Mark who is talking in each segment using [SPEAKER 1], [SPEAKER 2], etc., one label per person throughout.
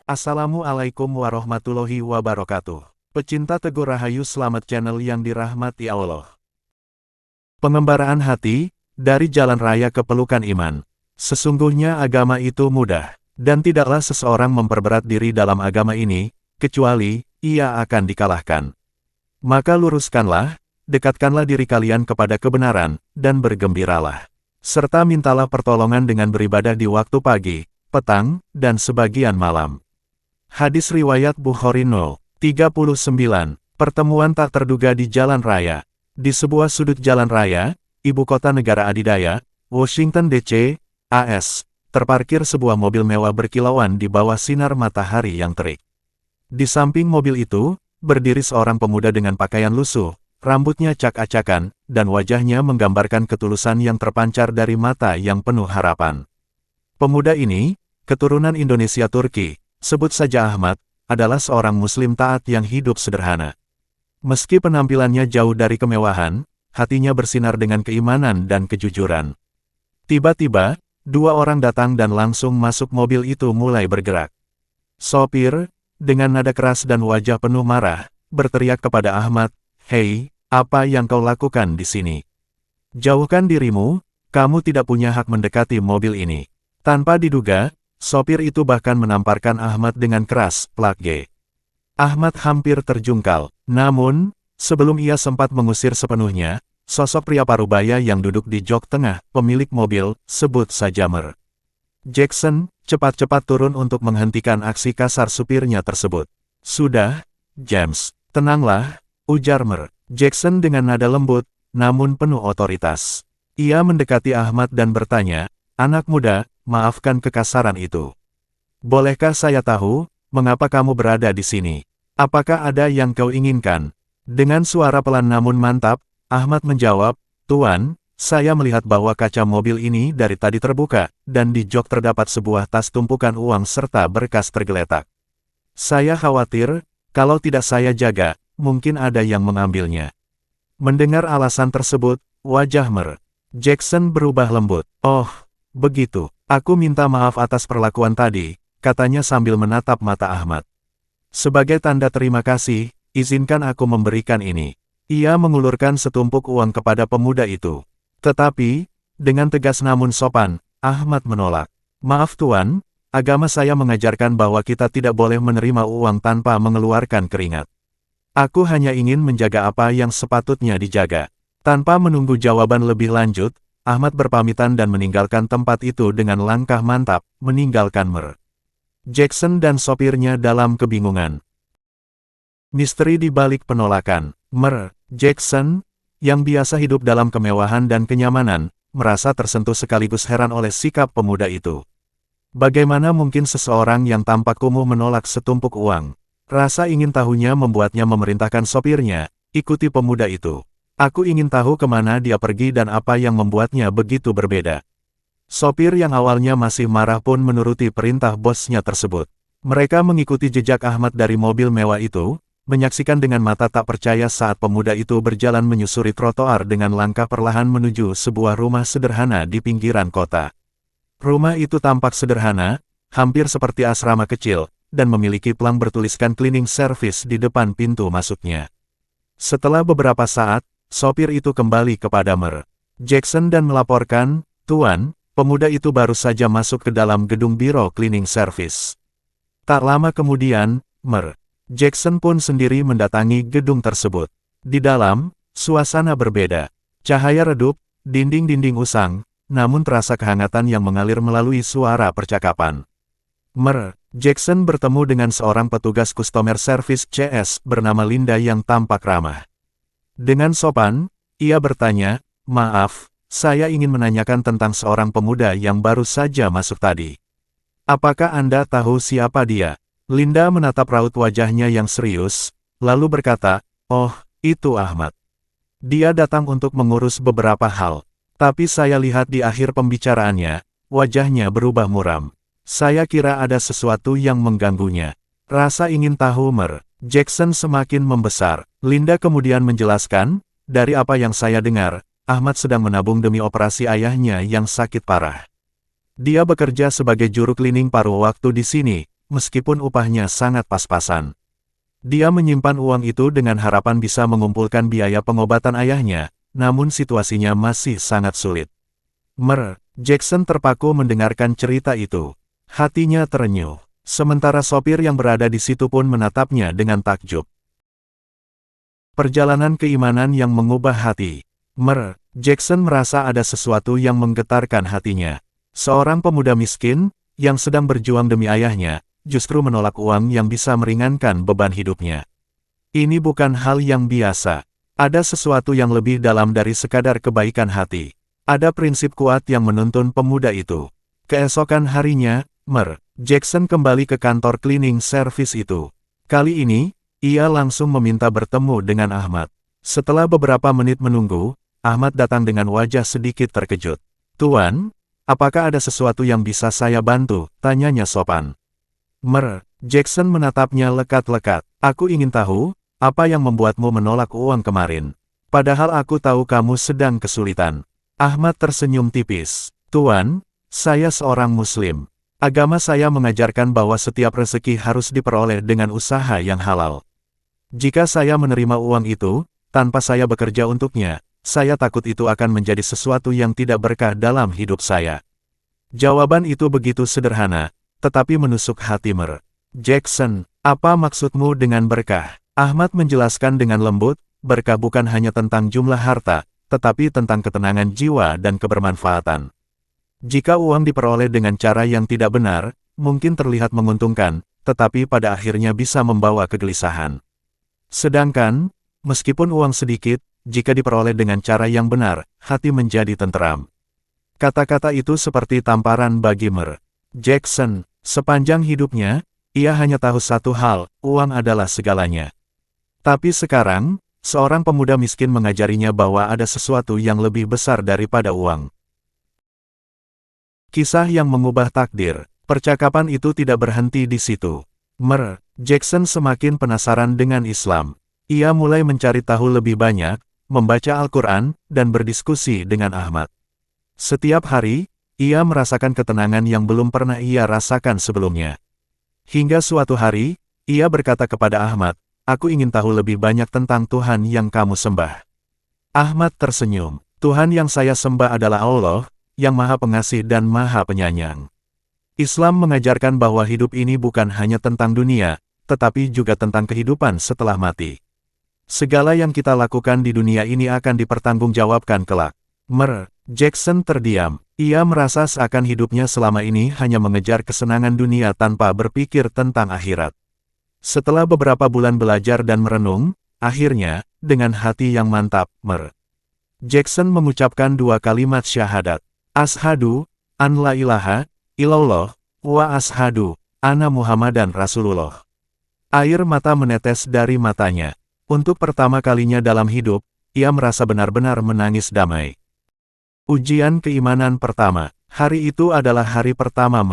[SPEAKER 1] Assalamualaikum warahmatullahi wabarakatuh. Pecinta Teguh Rahayu, selamat channel yang dirahmati Allah. Pengembaraan hati, dari jalan raya ke pelukan iman. Sesungguhnya agama itu mudah, dan tidaklah seseorang memperberat diri dalam agama ini, kecuali ia akan dikalahkan. Maka luruskanlah, dekatkanlah diri kalian kepada kebenaran, dan bergembiralah. Serta mintalah pertolongan dengan beribadah di waktu pagi, petang, dan sebagian malam. Hadis riwayat Bukhari 39, pertemuan tak terduga di jalan raya. Di sebuah sudut jalan raya, ibu kota negara adidaya, Washington DC, AS, terparkir sebuah mobil mewah berkilauan di bawah sinar matahari yang terik. Di samping mobil itu, berdiri seorang pemuda dengan pakaian lusuh, rambutnya cak-acakan, dan wajahnya menggambarkan ketulusan yang terpancar dari mata yang penuh harapan. Pemuda ini, keturunan Indonesia Turki, sebut saja Ahmad, adalah seorang muslim taat yang hidup sederhana. Meski penampilannya jauh dari kemewahan, hatinya bersinar dengan keimanan dan kejujuran. Tiba-tiba, dua orang datang dan langsung masuk mobil itu mulai bergerak. Sopir, dengan nada keras dan wajah penuh marah, berteriak kepada Ahmad, "Hei, apa yang kau lakukan di sini? Jauhkan dirimu, kamu tidak punya hak mendekati mobil ini." Tanpa diduga, sopir itu bahkan menamparkan Ahmad dengan keras, "Plak G." Ahmad hampir terjungkal, namun, sebelum ia sempat mengusir sepenuhnya, sosok pria parubaya yang duduk di jok tengah, pemilik mobil, sebut saja Mer. Jackson, cepat-cepat turun untuk menghentikan aksi kasar supirnya tersebut. "Sudah, James, tenanglah," ujar Mer. Jackson dengan nada lembut, namun penuh otoritas. Ia mendekati Ahmad dan bertanya, "Anak muda, maafkan kekasaran itu. Bolehkah saya tahu, mengapa kamu berada di sini? Apakah ada yang kau inginkan?" Dengan suara pelan namun mantap, Ahmad menjawab, "Tuan, saya melihat bahwa kaca mobil ini dari tadi terbuka, dan di jok terdapat sebuah tas tumpukan uang serta berkas tergeletak. Saya khawatir, kalau tidak saya jaga, mungkin ada yang mengambilnya." Mendengar alasan tersebut, wajah Mer. Jackson berubah lembut. "Oh, begitu. Aku minta maaf atas perlakuan tadi," katanya sambil menatap mata Ahmad. "Sebagai tanda terima kasih, izinkan aku memberikan ini." Ia mengulurkan setumpuk uang kepada pemuda itu. Tetapi, dengan tegas namun sopan, Ahmad menolak. "Maaf Tuan, agama saya mengajarkan bahwa kita tidak boleh menerima uang tanpa mengeluarkan keringat. Aku hanya ingin menjaga apa yang sepatutnya dijaga." Tanpa menunggu jawaban lebih lanjut, Ahmad berpamitan dan meninggalkan tempat itu dengan langkah mantap, meninggalkan Mer. Jackson dan sopirnya dalam kebingungan. Misteri di balik penolakan. Mer. Jackson, yang biasa hidup dalam kemewahan dan kenyamanan, merasa tersentuh sekaligus heran oleh sikap pemuda itu. Bagaimana mungkin seseorang yang tampak kumuh menolak setumpuk uang? Rasa ingin tahunya membuatnya memerintahkan sopirnya, "Ikuti pemuda itu. Aku ingin tahu kemana dia pergi dan apa yang membuatnya begitu berbeda." Sopir yang awalnya masih marah pun menuruti perintah bosnya tersebut. Mereka mengikuti jejak Ahmad dari mobil mewah itu, menyaksikan dengan mata tak percaya saat pemuda itu berjalan menyusuri trotoar dengan langkah perlahan menuju sebuah rumah sederhana di pinggiran kota. Rumah itu tampak sederhana, hampir seperti asrama kecil, dan memiliki pelang bertuliskan cleaning service di depan pintu masuknya. Setelah beberapa saat, sopir itu kembali kepada Mer. Jackson dan melaporkan, "Tuan, pemuda itu baru saja masuk ke dalam gedung biro cleaning service." Tak lama kemudian, Mer. Jackson pun sendiri mendatangi gedung tersebut. Di dalam, suasana berbeda. Cahaya redup, dinding-dinding usang, namun terasa kehangatan yang mengalir melalui suara percakapan. Mer. Jackson bertemu dengan seorang petugas customer service CS bernama Linda yang tampak ramah. Dengan sopan, ia bertanya, "Maaf, saya ingin menanyakan tentang seorang pemuda yang baru saja masuk tadi. Apakah Anda tahu siapa dia?" Linda menatap raut wajahnya yang serius, lalu berkata, "Oh, itu Ahmad. Dia datang untuk mengurus beberapa hal. Tapi saya lihat di akhir pembicaraannya, wajahnya berubah muram. Saya kira ada sesuatu yang mengganggunya." Rasa ingin tahu Mer. Jackson semakin membesar. Linda kemudian menjelaskan, "Dari apa yang saya dengar, Ahmad sedang menabung demi operasi ayahnya yang sakit parah. Dia bekerja sebagai juru cleaning paruh waktu di sini, meskipun upahnya sangat pas-pasan. Dia menyimpan uang itu dengan harapan bisa mengumpulkan biaya pengobatan ayahnya, namun situasinya masih sangat sulit. Jackson terpaku mendengarkan cerita itu. Hatinya terenyuh. Sementara sopir yang berada di situ pun menatapnya dengan takjub. Perjalanan keimanan yang mengubah hati. Jackson merasa ada sesuatu yang menggetarkan hatinya. Seorang pemuda miskin, yang sedang berjuang demi ayahnya, justru menolak uang yang bisa meringankan beban hidupnya. Ini bukan hal yang biasa. Ada sesuatu yang lebih dalam dari sekadar kebaikan hati. Ada prinsip kuat yang menuntun pemuda itu. Keesokan harinya, Jackson kembali ke kantor cleaning service itu. Kali ini, ia langsung meminta bertemu dengan Ahmad. Setelah beberapa menit menunggu, Ahmad datang dengan wajah sedikit terkejut. "Tuan, apakah ada sesuatu yang bisa saya bantu?" tanyanya sopan. Jackson menatapnya lekat-lekat. "Aku ingin tahu, apa yang membuatmu menolak uang kemarin? Padahal aku tahu kamu sedang kesulitan." Ahmad tersenyum tipis. "Tuan, saya seorang Muslim. Agama saya mengajarkan bahwa setiap rezeki harus diperoleh dengan usaha yang halal. Jika saya menerima uang itu, tanpa saya bekerja untuknya, saya takut itu akan menjadi sesuatu yang tidak berkah dalam hidup saya." Jawaban itu begitu sederhana, tetapi menusuk hati Jackson. "Apa maksudmu dengan berkah?" Ahmad menjelaskan dengan lembut, berkah bukan hanya tentang jumlah harta, tetapi tentang ketenangan jiwa dan kebermanfaatan. Jika uang diperoleh dengan cara yang tidak benar, mungkin terlihat menguntungkan, tetapi pada akhirnya bisa membawa kegelisahan. Sedangkan, meskipun uang sedikit, jika diperoleh dengan cara yang benar, hati menjadi tenteram. Kata-kata itu seperti tamparan bagi Jackson. Sepanjang hidupnya, ia hanya tahu satu hal, uang adalah segalanya. Tapi sekarang, seorang pemuda miskin mengajarinya bahwa ada sesuatu yang lebih besar daripada uang. Kisah yang mengubah takdir. Percakapan itu tidak berhenti di situ. Jackson semakin penasaran dengan Islam. Ia mulai mencari tahu lebih banyak, membaca Al-Quran, dan berdiskusi dengan Ahmad. Setiap hari, ia merasakan ketenangan yang belum pernah ia rasakan sebelumnya. Hingga suatu hari, ia berkata kepada Ahmad, "Aku ingin tahu lebih banyak tentang Tuhan yang kamu sembah." Ahmad tersenyum. "Tuhan yang saya sembah adalah Allah, yang Maha Pengasih dan Maha Penyayang." Islam mengajarkan bahwa hidup ini bukan hanya tentang dunia, tetapi juga tentang kehidupan setelah mati. Segala yang kita lakukan di dunia ini akan dipertanggungjawabkan kelak. Jackson terdiam. Ia merasa seakan hidupnya selama ini hanya mengejar kesenangan dunia tanpa berpikir tentang akhirat. Setelah beberapa bulan belajar dan merenung, akhirnya, dengan hati yang mantap, Jackson mengucapkan dua kalimat syahadat. "Ashadu, an la ilaha, illallah, wa ashadu, anna Muhammadan Rasulullah." Air mata menetes dari matanya. Untuk pertama kalinya dalam hidup, ia merasa benar-benar menangis damai. Ujian keimanan pertama. Hari itu adalah hari pertama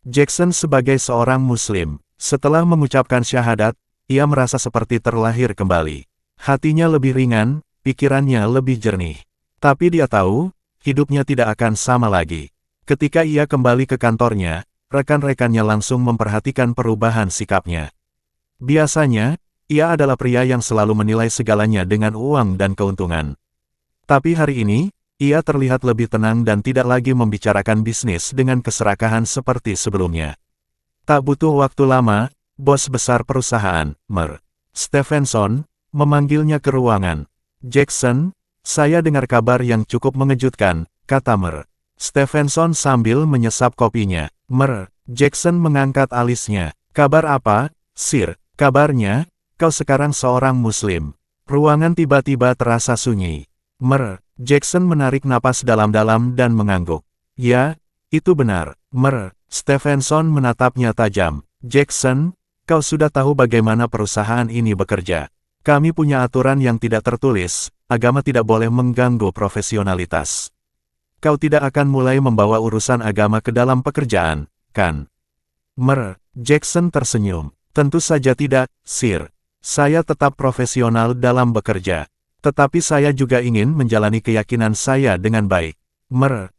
[SPEAKER 1] Jackson sebagai seorang Muslim. Setelah mengucapkan syahadat, ia merasa seperti terlahir kembali. Hatinya lebih ringan, pikirannya lebih jernih. Tapi dia tahu, hidupnya tidak akan sama lagi. Ketika ia kembali ke kantornya, rekan-rekannya langsung memperhatikan perubahan sikapnya. Biasanya, ia adalah pria yang selalu menilai segalanya dengan uang dan keuntungan. Tapi hari ini, ia terlihat lebih tenang dan tidak lagi membicarakan bisnis dengan keserakahan seperti sebelumnya. Tak butuh waktu lama, bos besar perusahaan, Stephenson, memanggilnya ke ruangan. "Jackson, saya dengar kabar yang cukup mengejutkan," kata Stephenson sambil menyesap kopinya. Jackson mengangkat alisnya. "Kabar apa, Sir?" "Kabarnya, kau sekarang seorang Muslim." Ruangan tiba-tiba terasa sunyi. Jackson menarik napas dalam-dalam dan mengangguk. "Ya, itu benar." Stephenson menatapnya tajam. "Jackson, kau sudah tahu bagaimana perusahaan ini bekerja. Kami punya aturan yang tidak tertulis, agama tidak boleh mengganggu profesionalitas. Kau tidak akan mulai membawa urusan agama ke dalam pekerjaan, kan?" Jackson tersenyum. "Tentu saja tidak, Sir. Saya tetap profesional dalam bekerja. Tetapi saya juga ingin menjalani keyakinan saya dengan baik."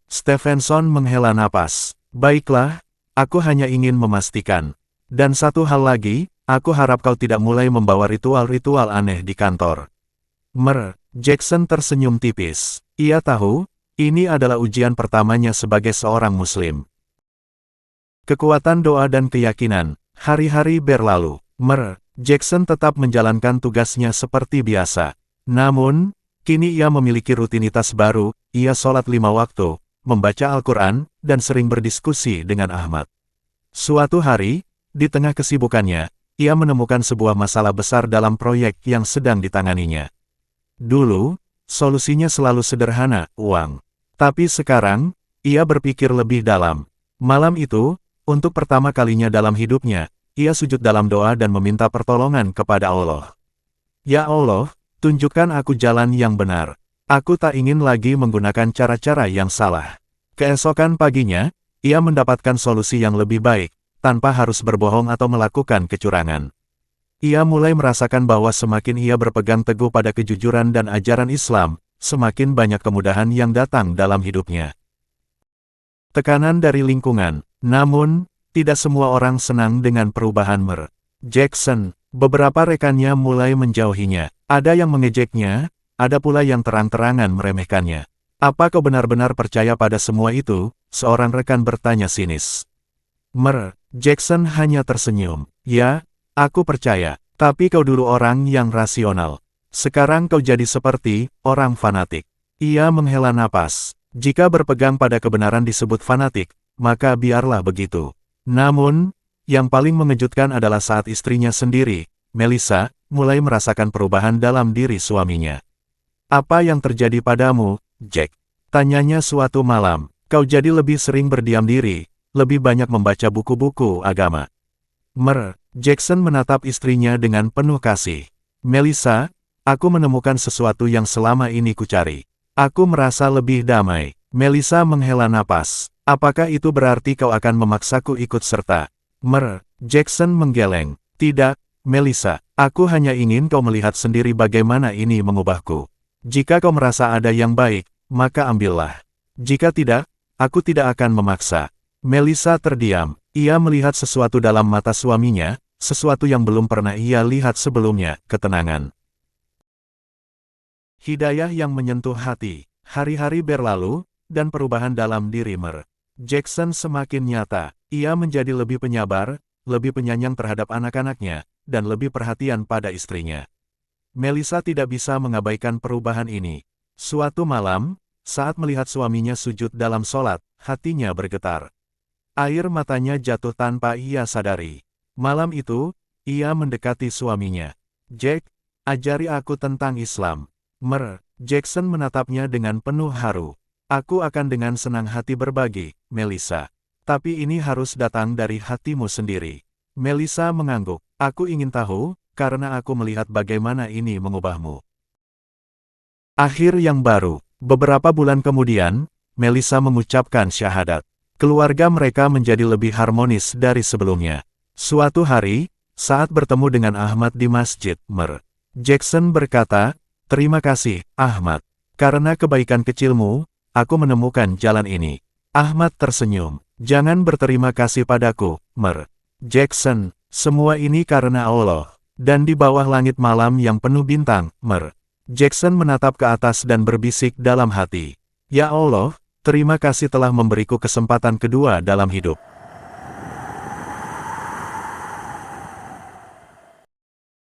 [SPEAKER 1] Stephenson menghela napas. "Baiklah, aku hanya ingin memastikan. Dan satu hal lagi, aku harap kau tidak mulai membawa ritual-ritual aneh di kantor. Jackson tersenyum tipis. Ia tahu, ini adalah ujian pertamanya sebagai seorang Muslim. Kekuatan doa dan keyakinan. Hari-hari berlalu. Jackson tetap menjalankan tugasnya seperti biasa. Namun, kini ia memiliki rutinitas baru, ia sholat 5 waktu, membaca Al-Quran, dan sering berdiskusi dengan Ahmad. Suatu hari, di tengah kesibukannya, ia menemukan sebuah masalah besar dalam proyek yang sedang ditanganinya. Dulu, solusinya selalu sederhana, uang. Tapi sekarang, ia berpikir lebih dalam. Malam itu, untuk pertama kalinya dalam hidupnya, ia sujud dalam doa dan meminta pertolongan kepada Allah. Ya Allah, tunjukkan aku jalan yang benar. Aku tak ingin lagi menggunakan cara-cara yang salah. Keesokan paginya, ia mendapatkan solusi yang lebih baik, tanpa harus berbohong atau melakukan kecurangan. Ia mulai merasakan bahwa semakin ia berpegang teguh pada kejujuran dan ajaran Islam, semakin banyak kemudahan yang datang dalam hidupnya. Tekanan dari lingkungan. Namun, tidak semua orang senang dengan perubahan Jackson. Beberapa rekannya mulai menjauhinya. Ada yang mengejeknya, ada pula yang terang-terangan meremehkannya. Apa kau benar-benar percaya pada semua itu? Seorang rekan bertanya sinis. Jackson hanya tersenyum. Ya, aku percaya. Tapi kau dulu orang yang rasional. Sekarang kau jadi seperti orang fanatik. Ia menghela napas. Jika berpegang pada kebenaran disebut fanatik, maka biarlah begitu. Namun, yang paling mengejutkan adalah saat istrinya sendiri, Melissa, mulai merasakan perubahan dalam diri suaminya. Apa yang terjadi padamu, Jack? Tanyanya suatu malam. Kau jadi lebih sering berdiam diri, lebih banyak membaca buku-buku agama. Jackson menatap istrinya dengan penuh kasih. Melissa, aku menemukan sesuatu yang selama ini kucari. Aku merasa lebih damai. Melissa menghela napas. Apakah itu berarti kau akan memaksaku ikut serta? Jackson menggeleng. Tidak, Melissa. Aku hanya ingin kau melihat sendiri bagaimana ini mengubahku. Jika kau merasa ada yang baik, maka ambillah. Jika tidak, aku tidak akan memaksa. Melissa terdiam. Ia melihat sesuatu dalam mata suaminya, sesuatu yang belum pernah ia lihat sebelumnya, ketenangan. Hidayah yang menyentuh hati. Hari-hari berlalu, dan perubahan dalam diri Jackson semakin nyata. Ia menjadi lebih penyabar, lebih penyayang terhadap anak-anaknya, dan lebih perhatian pada istrinya. Melissa tidak bisa mengabaikan perubahan ini. Suatu malam, saat melihat suaminya sujud dalam sholat, hatinya bergetar. Air matanya jatuh tanpa ia sadari. Malam itu, ia mendekati suaminya. Jack, ajari aku tentang Islam. Jackson menatapnya dengan penuh haru. Aku akan dengan senang hati berbagi, Melissa. Tapi ini harus datang dari hatimu sendiri. Melissa mengangguk. Aku ingin tahu, karena aku melihat bagaimana ini mengubahmu. Akhir yang baru. Beberapa bulan kemudian, Melissa mengucapkan syahadat. Keluarga mereka menjadi lebih harmonis dari sebelumnya. Suatu hari, saat bertemu dengan Ahmad di masjid, Jackson berkata, "Terima kasih, Ahmad. Karena kebaikan kecilmu, aku menemukan jalan ini." Ahmad tersenyum. "Jangan berterima kasih padaku, Jackson. Semua ini karena Allah." Dan di bawah langit malam yang penuh bintang, Jackson menatap ke atas dan berbisik dalam hati. Ya Allah, terima kasih telah memberiku kesempatan kedua dalam hidup.